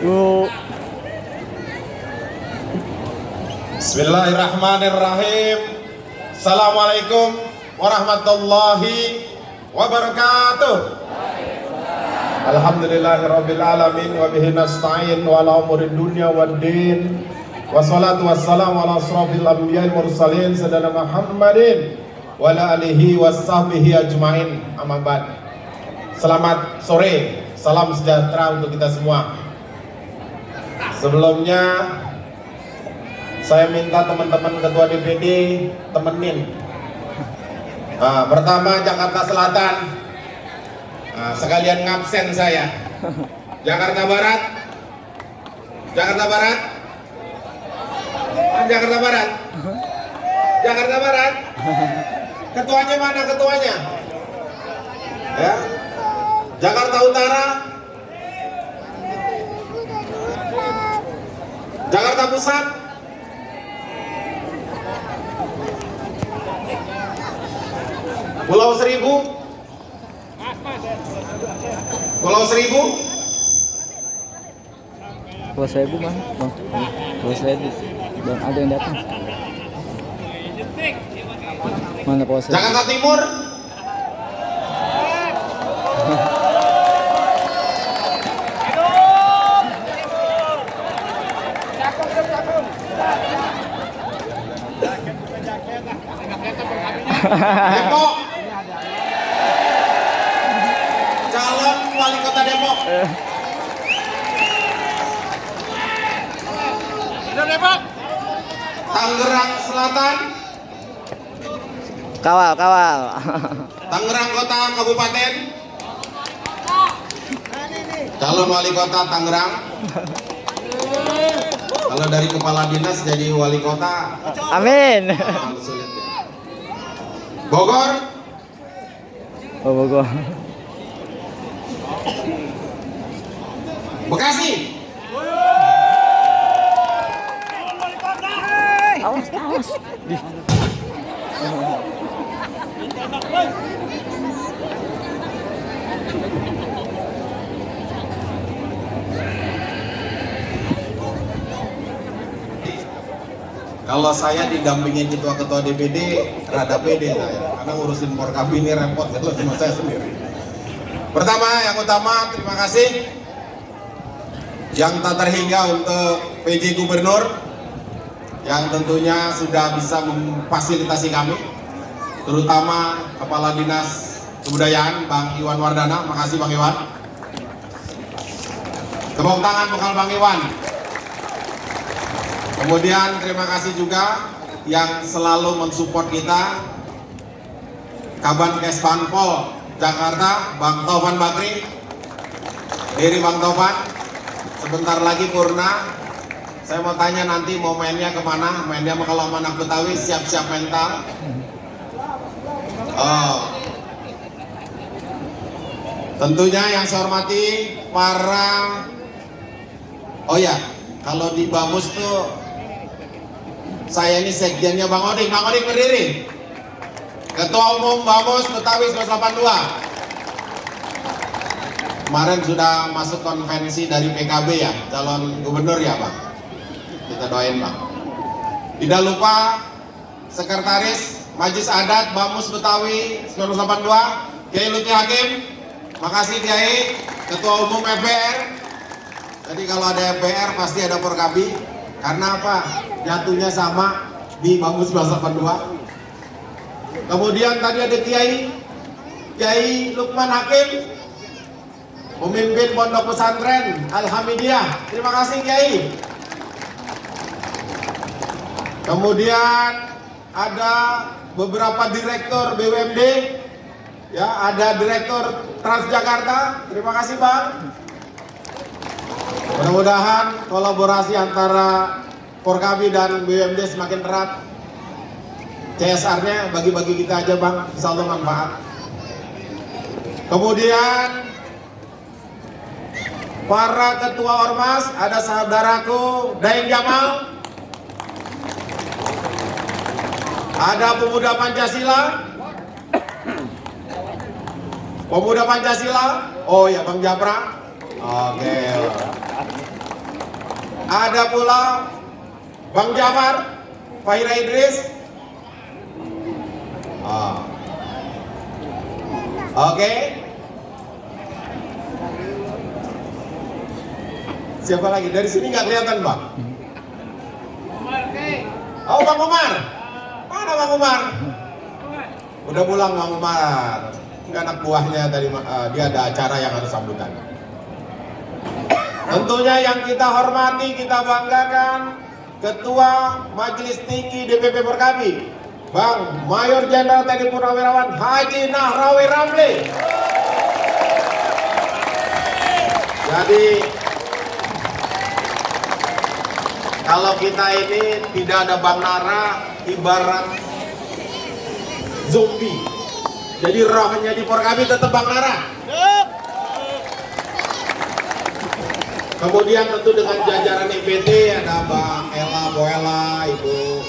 Bismillahirrahmanirrahim. Assalamualaikum warahmatullahi wabarakatuh. Alhamdulillahirabbil alamin wa bihi nasta'in wa ala umuri dunya waddin. Wassalatu wassalamu ala asrofil anbiya'il mursalin sayyidina Muhammadin wa ala alihi washabbihi ajmain. Amma ba'd. Selamat sore, salam sejahtera untuk kita semua. Sebelumnya saya minta teman-teman ketua DPD temenin. Pertama Jakarta Selatan, sekalian ngabsen saya. Jakarta Barat, Jakarta Barat, Jakarta Barat, Jakarta Barat. Ketuanya mana ketuanya? Ya. Jakarta Utara, Jakarta Pusat, Pulau Seribu, Pulau Seribu, Pulau Seribu bang, Pulau Seribu, bang ada yang datang. Mana Pulau Seribu? Jakarta Timur, Depok, calon wali kota Depok. Depok. Tangerang Selatan, Kawal. Tangerang Kota Kabupaten. Calon wali kota Tangerang. Kalau dari kepala dinas jadi wali kota, Amin. sulit ya. Bogor, Oh Bogor. Bekasi, Awas. kalau saya didampingin ketua-ketua DPD, rada pede saya, karena ngurusin Porkab ini repot kalau cuma saya sendiri. Pertama, yang utama, terima kasih yang tak terhingga untuk PJ Gubernur yang tentunya sudah bisa memfasilitasi kami, terutama Kepala Dinas Kebudayaan Bang Iwan Wardana. Makasih Bang Iwan. Tepuk tangan bekal Bang Iwan. Kemudian terima kasih juga yang selalu mensupport kita, Kaban Kespanpol Jakarta, Bang Taufan Bakri. Diri Bang Taufan, sebentar lagi Purna. Saya mau tanya nanti mau mainnya kemana? Mainnya kalau sama anak Betawi siap-siap mental. Tentunya yang saya hormati para, kalau di Bamus tuh saya ini sekjennya Bang Oding. Bang Oding berdiri. Ketua Umum Bamus Betawi 182. Kemarin sudah masuk konvensi dari PKB ya, calon gubernur ya Bang. Kita doain Bang. Tidak lupa Sekretaris Majelis Adat Bamus Betawi 182, Kiai Lutfi Hakim. Makasih Kiai. Ketua Umum FPR. Jadi kalau ada FPR pasti ada Porkabi. Karena apa? Jatuhnya sama di Bamus 182. Kemudian tadi ada Kiai Lukman Hakim, pemimpin Pondok Pesantren Al-Hamidiyah. Terima kasih Kiai. Kemudian ada beberapa direktur BUMD, ya, ada direktur Transjakarta. Terima kasih Bang. Mudah-mudahan kolaborasi antara Porkabi dan BUMD semakin erat. CSR-nya bagi-bagi kita aja Bang, insya Allah manfaat. Kemudian para ketua ormas, ada saudaraku Daeng Jamal, ada pemuda Pancasila, oh ya Bang Japra, oke. Ada pula Bang Jafar, Fahira Idris. Oke. Siapa lagi? Dari sini nggak kelihatan, Bang. Oh, Bang Umar. Mana Bang Umar? Udah pulang Bang Umar. Enggak, anak buahnya tadi dia ada acara yang harus sambutan. Tentunya yang kita hormati, kita banggakan Ketua Majelis Tinggi DPP Forkabi, Bang Mayor Jenderal TNI Purnawirawan Haji Nahrawi Ramli. Jadi kalau kita ini tidak ada Bang Nara, ibarat zombie. Jadi rohnya di Forkabi tetap Bang Nara. Kemudian tentu dengan jajaran IPT ada Bang Ella, Boela, Ibu.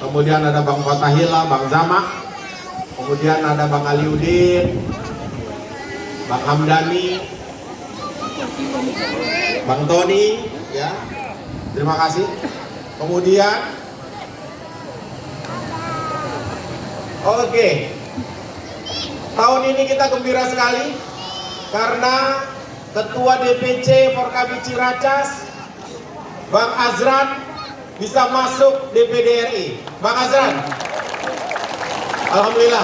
Kemudian ada Bang Fatahila, Bang Zamak. Kemudian ada Bang Aliudin, Bang Hamdani, Bang Tony, ya. Terima kasih. Kemudian, oke. Tahun ini kita gembira sekali karena Ketua DPC Forkabi Ciracas, Bang Azran, bisa masuk DPD RI. Bang Azran, alhamdulillah.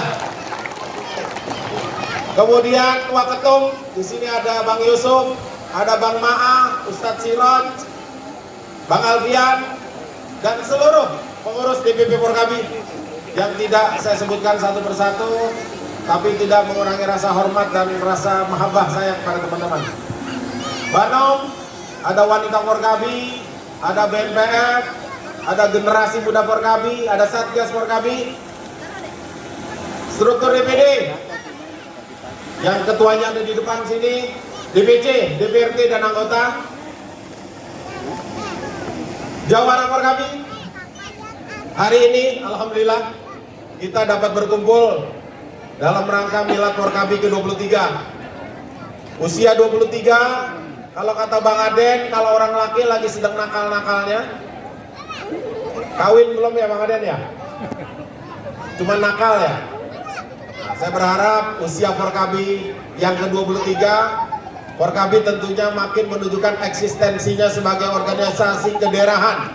Kemudian Ketua Ketum, di sini ada Bang Yusuf, ada Bang Ma'a, Ustadz Siroj, Bang Alfian, dan seluruh pengurus DPP Forkabi yang tidak saya sebutkan satu persatu, tapi tidak mengurangi rasa hormat dan rasa mahabbah saya kepada teman-teman. Banom, ada wanita Forkabi, ada BNPF, ada generasi muda Forkabi, ada Satgas Forkabi, struktur DPD, yang ketuanya ada di depan sini, DPC, DPRD dan anggota, Jawara Forkabi. Hari ini, alhamdulillah, kita dapat berkumpul dalam rangka Milad Forkabi ke-23. Usia 23, kalau kata Bang Aden, kalau orang laki lagi sedang nakal-nakalnya. Kawin belum ya Bang Aden ya? Cuma nakal ya? Nah, saya berharap usia Forkabi yang ke-23, Forkabi tentunya makin menunjukkan eksistensinya sebagai organisasi kedaerahan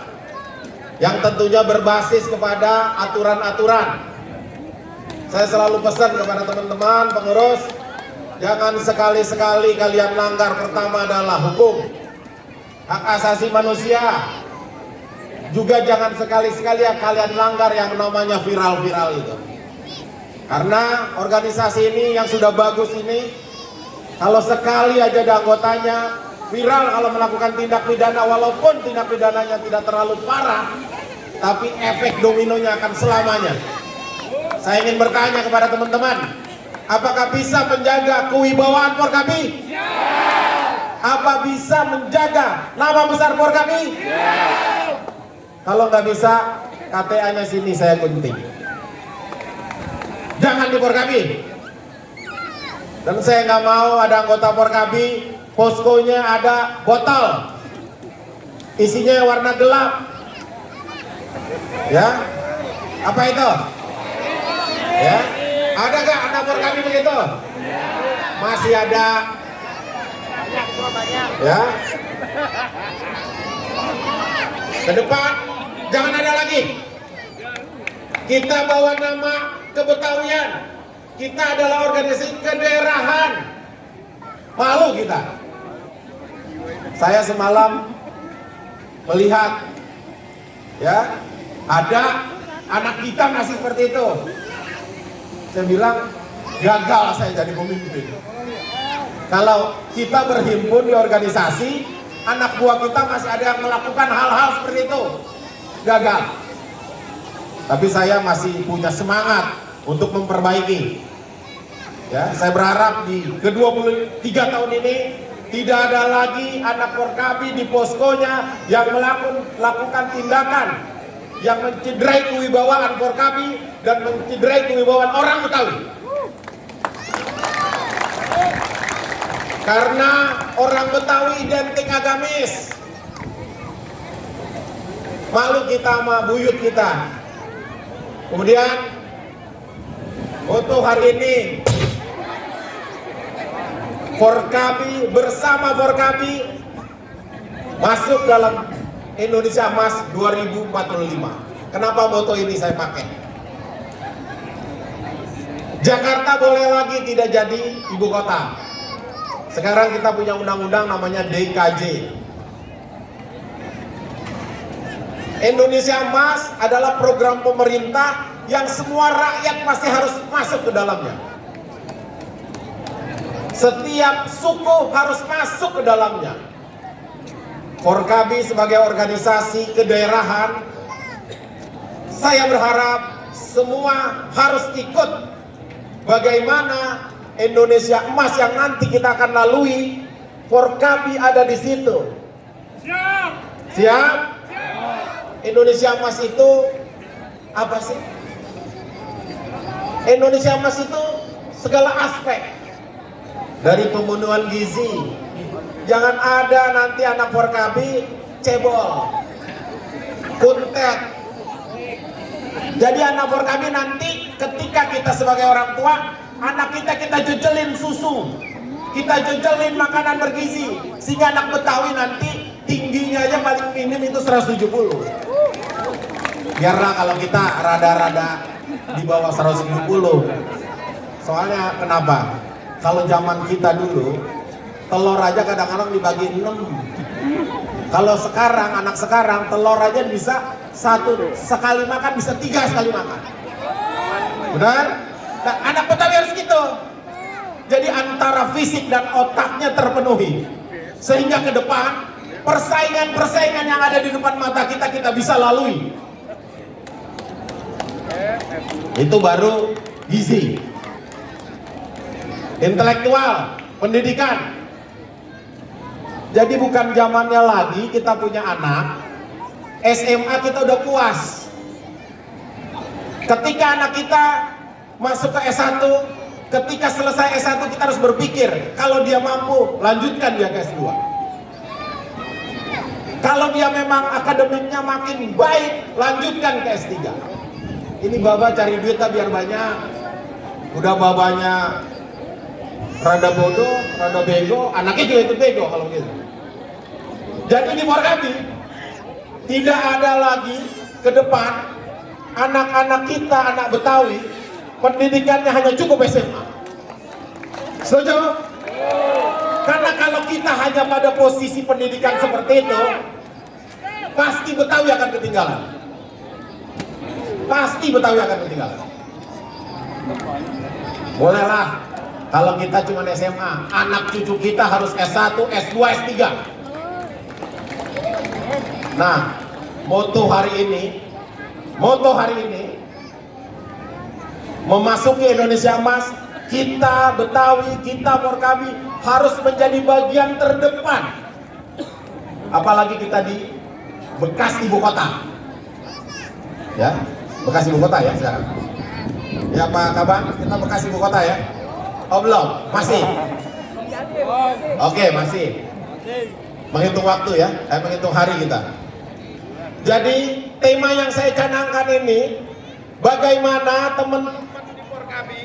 yang tentunya berbasis kepada aturan-aturan. Saya selalu pesan kepada teman-teman pengurus, jangan sekali-sekali kalian langgar. Pertama adalah hukum, hak asasi manusia. Juga jangan sekali-sekali kalian langgar yang namanya viral-viral itu. Karena organisasi ini yang sudah bagus ini, kalau sekali aja ada anggotanya viral kalau melakukan tindak pidana, walaupun tindak pidananya tidak terlalu parah, tapi efek dominonya akan selamanya. Saya ingin bertanya kepada teman-teman, apakah bisa menjaga kewibawaan Forkabi? Apa bisa menjaga nama besar Forkabi? Kalau nggak bisa, KTA-nya sini saya gunting. Jangan di Forkabi. Dan saya nggak mau ada anggota Forkabi, poskonya ada botol, isinya warna gelap. Ya, apa itu? Ya, ada gak anak Forkabi begitu? Masih ada. Ya. Ke depan jangan ada lagi. Kita bawa nama kebetawian. Kita adalah organisasi kedaerahan. Malu kita. Saya semalam melihat, ya, ada anak kita masih seperti itu. Saya bilang, gagal saya jadi pemimpin. Kalau kita berhimpun di organisasi, anak buah kita masih ada yang melakukan hal-hal seperti itu, gagal. Tapi saya masih punya semangat untuk memperbaiki. Ya, saya berharap di ke-23 tahun ini tidak ada lagi anak Forkabi di poskonya yang melakukan tindakan yang mencederai kewibawaan Forkabi dan mencederai kewibawaan orang Betawi. Karena orang Betawi identik agamis. malu kita sama buyut kita. Kemudian untuk hari ini Forkabi bersama Forkabi masuk dalam Indonesia Emas 2045. Kenapa moto ini saya pakai? Jakarta boleh lagi tidak jadi ibu kota. Sekarang kita punya undang-undang namanya DKJ. Indonesia Emas adalah program pemerintah yang semua rakyat pasti harus masuk ke dalamnya. Setiap suku harus masuk ke dalamnya. Forkabi sebagai organisasi kedaerahan, saya berharap semua harus ikut bagaimana Indonesia Emas yang nanti kita akan lalui. Forkabi ada di situ. Siap? Siap? Indonesia Emas itu apa sih? Indonesia Emas itu segala aspek, dari pembunuhan gizi. Jangan ada nanti anak Forkabi cebol, kuntet. Jadi anak Forkabi nanti ketika kita sebagai orang tua, anak kita jejelin susu, kita jejelin makanan bergizi, sehingga anak Betawi nanti tingginya aja paling minim itu 170. Biarlah kalau kita rada-rada di bawah 170. Soalnya kenapa? Kalau zaman kita dulu telur aja kadang-kadang dibagi 6. Kalau sekarang, anak sekarang telur aja bisa sekali makan bisa 3 sekali makan. Benar? Nah, anak Betawi harus gitu. Jadi antara fisik dan otaknya terpenuhi, sehingga ke depan persaingan-persaingan yang ada di depan mata kita bisa lalui. Itu baru gizi. Intelektual, pendidikan. Jadi bukan zamannya lagi kita punya anak SMA kita udah puas. Ketika anak kita masuk ke S1, ketika selesai S1 kita harus berpikir, kalau dia mampu lanjutkan dia ke S2. Kalau dia memang akademiknya makin baik, lanjutkan ke S3. Ini baba cari duit biar banyak. Udah babanya rada bodoh, rada bego, anaknya juga itu bego kalau gitu. Jadi di Forkabi tidak ada lagi ke depan anak-anak kita, anak Betawi, pendidikannya hanya cukup SMA. Setuju? Karena kalau kita hanya pada posisi pendidikan seperti itu, pasti Betawi akan ketinggalan. Pasti Betawi akan ketinggalan. Bolehlah kalau kita cuma SMA, anak cucu kita harus S1, S2, S3. Nah, moto hari ini memasuki Indonesia Emas, kita Betawi, kita Forkabi harus menjadi bagian terdepan. Apalagi kita di bekas ibu kota. Ya, bekas ibu kota ya sekarang. Ya Pak Kabang, kita bekas ibu kota ya? Oh belum? Masih? Oke, masih. Menghitung waktu ya, menghitung hari kita. Jadi tema yang saya canangkan ini, bagaimana teman-teman di Forkabi,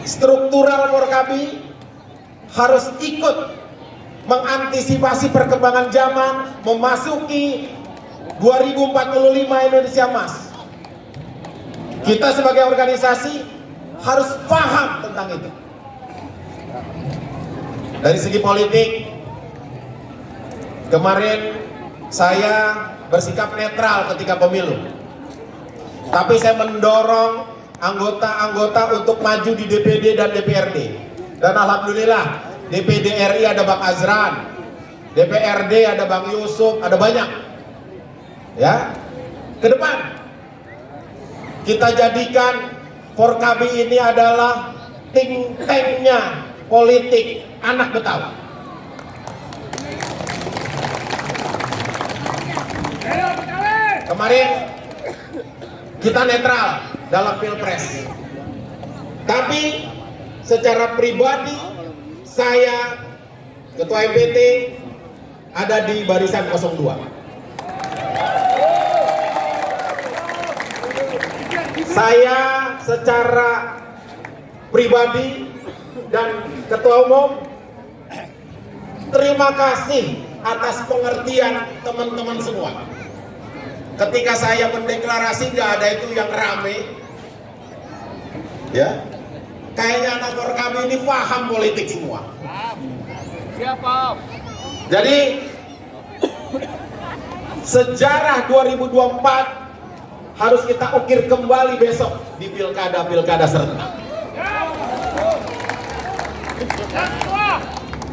struktural Forkabi harus ikut mengantisipasi perkembangan zaman, memasuki 2045 Indonesia Emas. Kita sebagai organisasi harus paham tentang itu. Dari segi politik, kemarin saya bersikap netral ketika pemilu. Tapi saya mendorong anggota-anggota untuk maju di DPD dan DPRD. Dan alhamdulillah DPD RI ada Bang Azran, DPRD ada Bang Yusuf, ada banyak. Ya, ke depan kita jadikan Forkabi ini adalah think tank-nya politik anak Betawi. Kemarin kita netral dalam Pilpres, tapi secara pribadi saya Ketua MPT ada di barisan 02. Saya secara pribadi dan Ketua Umum terima kasih atas pengertian teman-teman semua. Ketika saya mendeklarasi nggak ada itu yang rame, ya. Kayaknya anak Forkabi ini paham politik semua. Siapa? Jadi sejarah 2024 harus kita ukir kembali besok di pilkada serentak.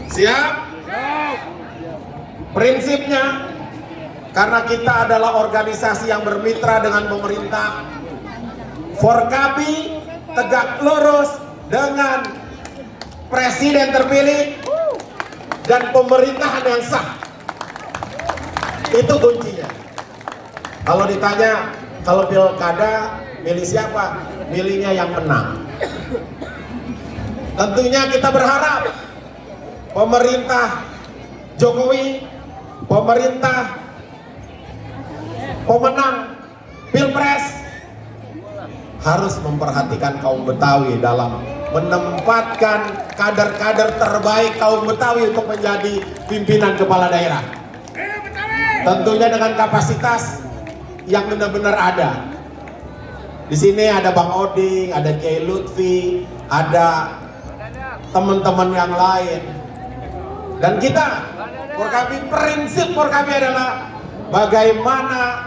Siap? Prinsipnya, karena kita adalah organisasi yang bermitra dengan pemerintah, Forkabi tegak lurus dengan presiden terpilih dan pemerintahan yang sah. Itu kuncinya. Kalau ditanya, kalau pilkada milih siapa? Milihnya yang menang. Tentunya kita berharap pemerintah Jokowi, pemerintah pemenang Pilpres harus memperhatikan kaum Betawi dalam menempatkan kader-kader terbaik kaum Betawi untuk menjadi pimpinan kepala daerah. Tentunya dengan kapasitas yang benar-benar ada. Di sini ada Bang Oding, ada Kiai Lutfi, ada teman-teman yang lain. Dan kita, prinsip Forkabi adalah bagaimana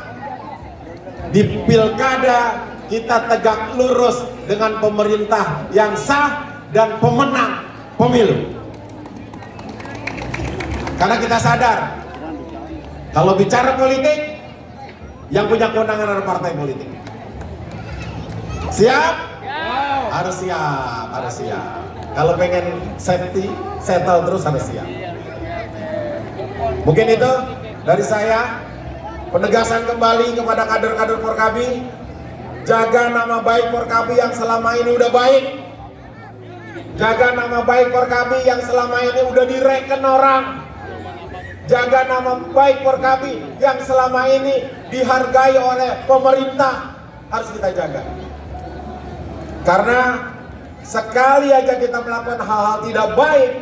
di pilkada kita tegak lurus dengan pemerintah yang sah dan pemenang pemilu. Karena kita sadar, kalau bicara politik, yang punya kewenangan adalah partai politik. Siap? Harus siap, harus siap. Kalau pengen safety, settle terus harus siap. Mungkin itu dari saya, penegasan kembali kepada kader-kader Forkabi, jaga nama baik Forkabi yang selama ini udah baik, jaga nama baik Forkabi yang selama ini udah direken orang, jaga nama baik Forkabi yang selama ini dihargai oleh pemerintah, harus kita jaga. Karena sekali aja kita melakukan hal-hal tidak baik,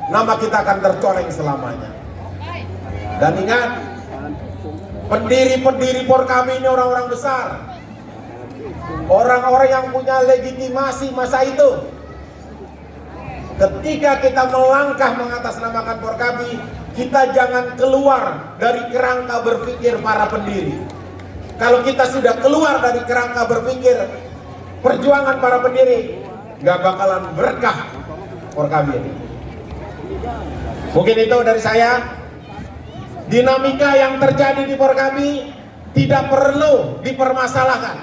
nama kita akan tercoreng selamanya. Dan ingat, pendiri Forkabi ini orang-orang besar, orang-orang yang punya legitimasi masa itu. Ketika kita melangkah mengatasnamakan Forkabi, kita jangan keluar dari kerangka berpikir para pendiri. Kalau kita sudah keluar dari kerangka berpikir perjuangan para pendiri, nggak bakalan berkah Forkabi ini. Mungkin itu dari saya. Dinamika yang terjadi di Forkabi tidak perlu dipermasalahkan.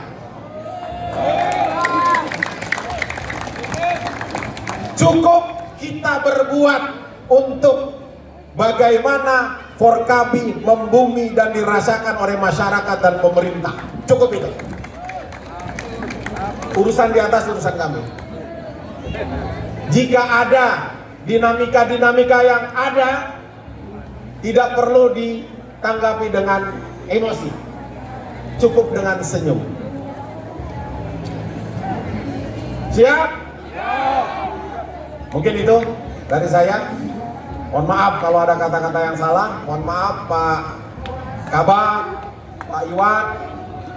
Cukup kita berbuat untuk bagaimana Forkabi membumi dan dirasakan oleh masyarakat dan pemerintah. Cukup itu. Urusan di atas urusan kami. Jika ada dinamika-dinamika yang ada, tidak perlu ditanggapi dengan emosi, cukup dengan senyum. Siap? Mungkin itu dari saya. Mohon maaf kalau ada kata-kata yang salah. Mohon maaf Pak Kabak, Pak Iwan.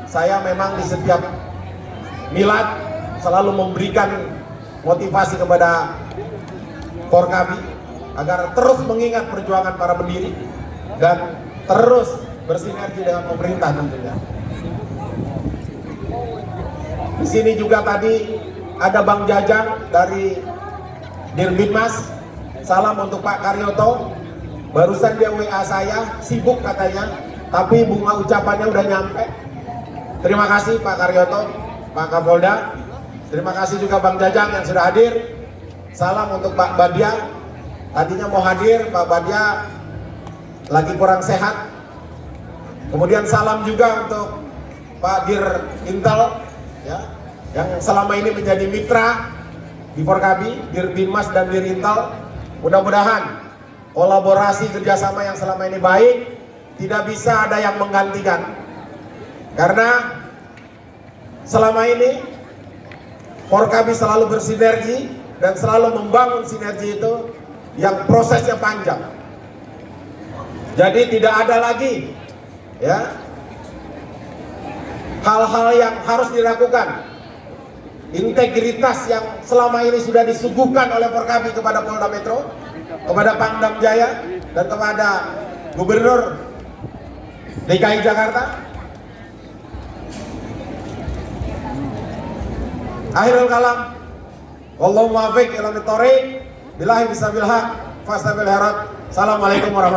Saya memang di setiap milad selalu memberikan motivasi kepada Forkabi agar terus mengingat perjuangan para pendiri dan terus bersinergi dengan pemerintah tentunya. Di sini juga tadi ada Bang Jajang dari Dirbinmas. Salam untuk Pak Karyoto. Barusan dia WA saya, sibuk katanya, tapi bunga ucapannya udah nyampe. Terima kasih Pak Karyoto, Pak Kapolda. Terima kasih juga Bang Jajang yang sudah hadir. Salam untuk Pak Badia. Tadinya mau hadir, Pak Badia lagi kurang sehat. Kemudian salam juga untuk Pak Dir Intel, ya, yang selama ini menjadi mitra di Forkabi, Dir Binmas dan Dir Intel. Mudah-mudahan kolaborasi kerjasama yang selama ini baik, tidak bisa ada yang menggantikan. Karena selama ini Forkabi selalu bersinergi dan selalu membangun sinergi itu yang prosesnya panjang. Jadi tidak ada lagi ya hal-hal yang harus dilakukan. Integritas yang selama ini sudah disuguhkan oleh Forkabi kepada Polda Metro, kepada Pangdam Jaya, dan kepada Gubernur DKI Jakarta. Akhirul kalam, wallahu muwaffiq ila thoriq, billahi bisabil haq, fastabil khairat. Assalamualaikum warahmatullahi wabarakatuh.